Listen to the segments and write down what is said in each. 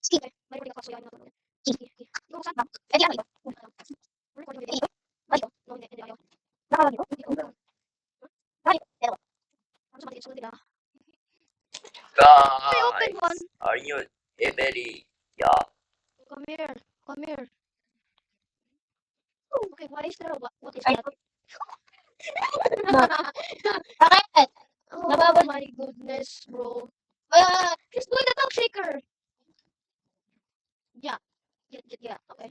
Ski. May recording ako, so yan na. Ski. No, saan ba? Eh, di ako ito. Recording Eh, video. ito. Balik ko. No, hindi ayaw. Nakalagay ko. Hindi ko. Balik ko. Pero, Ano sa matiit sa nila? May open Guys, one. are you ready? Yeah. Come here. Come here. Okay, what is there? What is ay, that? bakit? Oh Nababal. my goodness, bro. Ah, He's doing the top shaker. Yeah. Yeah. Okay.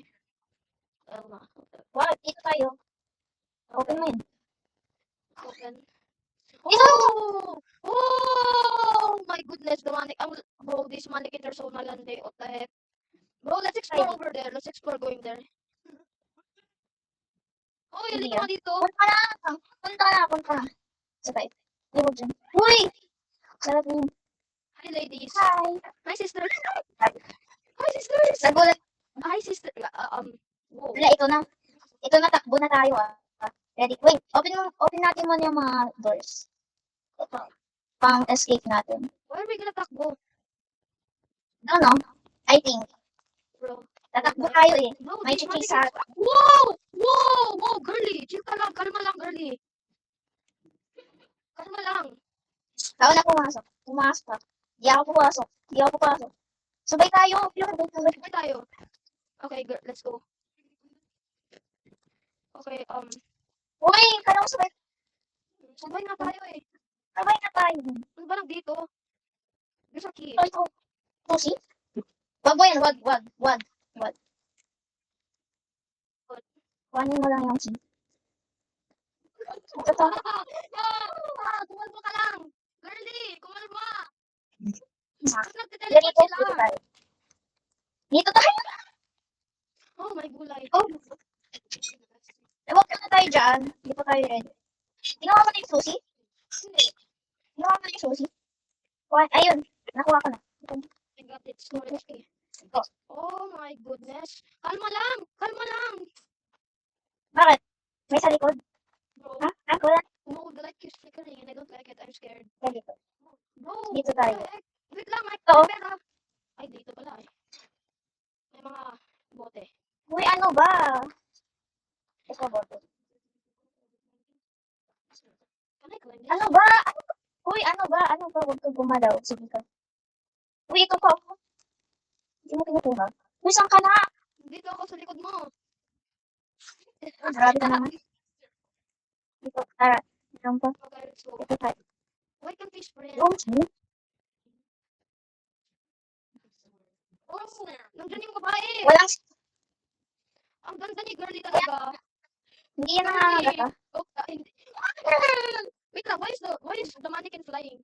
wag, dito tayo. Open mo yun. Open. Dito! Oh my goodness, the mannequin. Bro, these mannequins are so malandi. What the heck? Bro, let's explore over there. Let's explore going there. Oh, yun Hindi dito ka dito. Punta na. Punta na. Sabay. Iwag dyan. Uy! Sarap yun. Hi, ladies. Hi. Hi, sister. Hi. Hi, sisters. Nagulat. Hi, sister. Whoa. Wala, ito na. Ito na, takbo na tayo ah. Ready? Wait, open natin muna yung mga doors. Ito. Pang escape natin. Where are we gonna takbo? No, no. I think. Bro. Tatakbo tayo eh. Bro, May these chichis mannequins. sa... Whoa, girly. Chill ka lang. Kalma lang, girly. Kalma lang. Ako na pumasok. Pumasok ka. Di ako pumasok. Sabay tayo. Sabay tayo. Okay, girl, let's go. Okay, Uy, kala ko sabay. sabay na tayo eh. Sabay na tayo. Ano ba lang dito? There's a key. Ito. Susi? Wag mo yan. Wag. Kuhanin mo lang yung key. Ito to. Kumalma ka lang. Girly, kumalma. Ah, Tapos nagte-teleport Dito sila. tayo. Dito tayo. Oh my gulay. Oh. Wag na tayo dyan. Hindi pa tayo ready. Ginawa mo na yung susi? Hindi. Ginawa mo na yung susi? Ayun. Nakuha ko na. I got it. Storage key. Oh. Oh my goodness. Kalma lang. Kalma lang. Bakit? May sa likod? Bro, Ha? Wala. no, the light keeps flickering and I don't like it. I'm scared. Dito. Bro, Dito what tayo. the heck? Wait lang, may Oo. pera. Ay, dito pala eh. May mga bote. Uy, ano ba? Ito boto. Can I climb this? Ano ba? Uy, ano ba? Huwag kang gumalaw. Sige ka. Uy, ito pa ako. Hindi mo kinukuha. Uy, saan ka na? Dito ako sa likod mo. Grabe ka naman. Dito, tara. Ito pa. Okay, let's go. Ito tayo. Why can't we sprint? Yung Oh, nandun yung babae. walang, Ang ganda ni girly talaga. hindi yan nangangagat ah. Oh, hindi. Wait lang, why is the mannequin flying?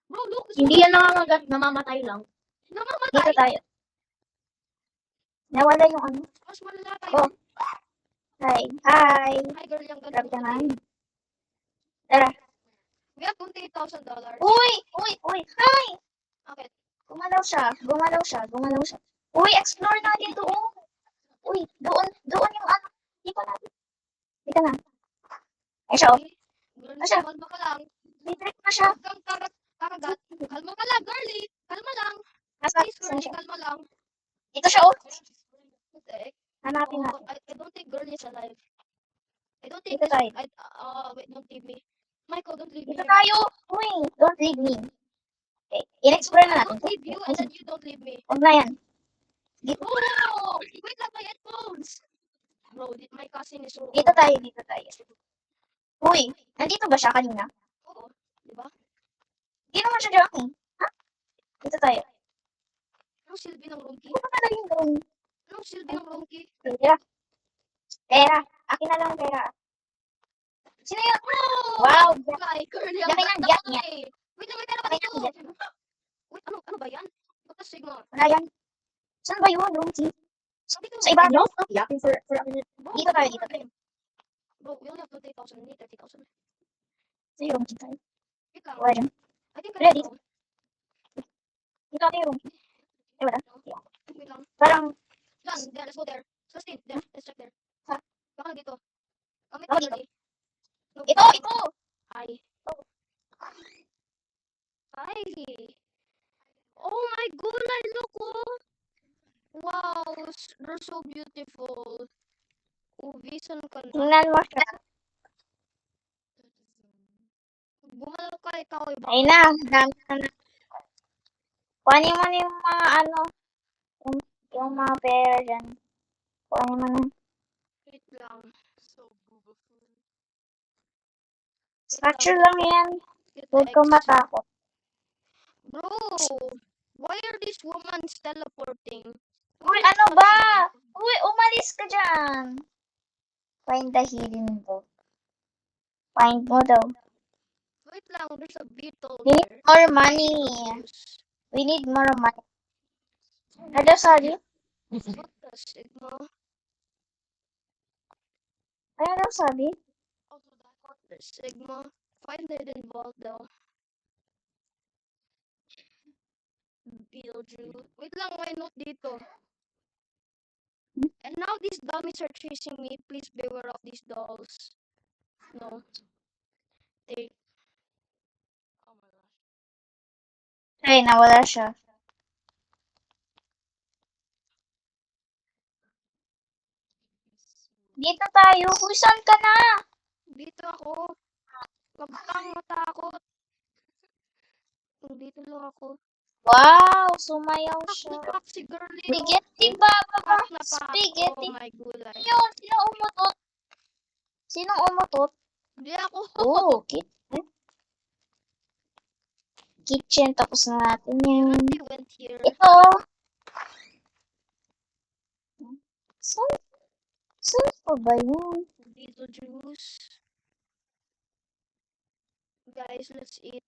Bro, look. Hindi yan nangangagat, namamatay lang. Namamatay. Dito tayo. Nawala yung ano. Mas malala tayo. Oh. Hi. Hi. Hi, girl, yung Grabe ka ganda. naman. Tara. We have $28,000. Uy! Hi! Okay. Gumalaw siya. Uy, explore natin doon. Uy, doon yung ano. Dito natin. Dito na. Ay siya, oh. Girl, Asya. kalma ka lang. May trick na siya. Huwag kang kakagat. Kalma ka lang, girly. Kalma lang. Nasa, Please, saan girly, siya? kalma lang. Dito siya, oh. What the heck? Hanapin Oh, natin. I don't think girl is alive. I don't think Dito tayo. wait, don't leave me. Michael, don't leave me. Dito tayo. Uy, don't leave me. Okay, in-explore na I natin. don't leave you and then you don't leave me. Huwag na yan. Dito, Oh! Wait lang, my headphones! Bro, my cousin is so... dito tayo. Uy, nandito ba siya kanina? Oo, di ba? Hindi naman siya dyan eh. Ha? Dito tayo. Anong silbi ng room key? Ano pa talaga yung doon? Anong silbi ng room key? Pera. Akin na lang ang pera. Sino yun? Oh! Wow. Gulay, girly, ang Laki ng ganda yak ko niya. eh. Wait lang, may pera ba Laki dito? ng Wait, ano ba yan? What the signal? Wala yan. Saan ba yun, Roomkey? Dito. Sa iba? No, stop yapping for a minute. Bro, Dito tayo. Bro, we only have 20,000. We need 30,000. Sa yung Roomkey tayo. Wait lang. Wala dyan. I think Ready? I know. Dito tayo yung Roomkey. Eh, wala. Wait lang. Parang, Dyan, there, let's go there. Let's stay there. Let's check there. Ha? Baka dito. Kami Baka girly. No, ito! Hi. Hi. Oh my goodness, look oh. They're so beautiful. Visan ka na. Tingnan mo siya. Bumalo ka ikaw iba. Ay na, dami na. Kuhanin mo na yung mga ano, yung mga pera dyan. Kuhanin mo na. Wait lang. Statue lang yan. Cute Huwag kang eggs. matakot. Bro, why are these women teleporting? Uy, ano ba? Uy, umalis ka dyan. Find the hidden book. Find mo daw. Wait lang, there's a beetle We need there. more money. We need more money. Ano, sorry? What the sigma? Ano sabi? What the sigma? Find it involved though. Beetlejuice. Wait lang, why not dito? And now these dummies are chasing me. Please beware of these dolls. No. They. Oh my gosh. Ay, nawala siya. Dito tayo. Uy, saan ka na? Dito ako. Huwag kang matakot. Dito lang ako. Wow, sumayaw siya. Napak si girlie. Spaghetti ba? Oh Spaghetti. my gulay. Yun, sino umutot? Sinong umutot? Hindi ako. Oh, kitchen. Tapos na natin yan. They went here. Ito. Saan pa ba yun? Beetlejuice. Guys, let's eat.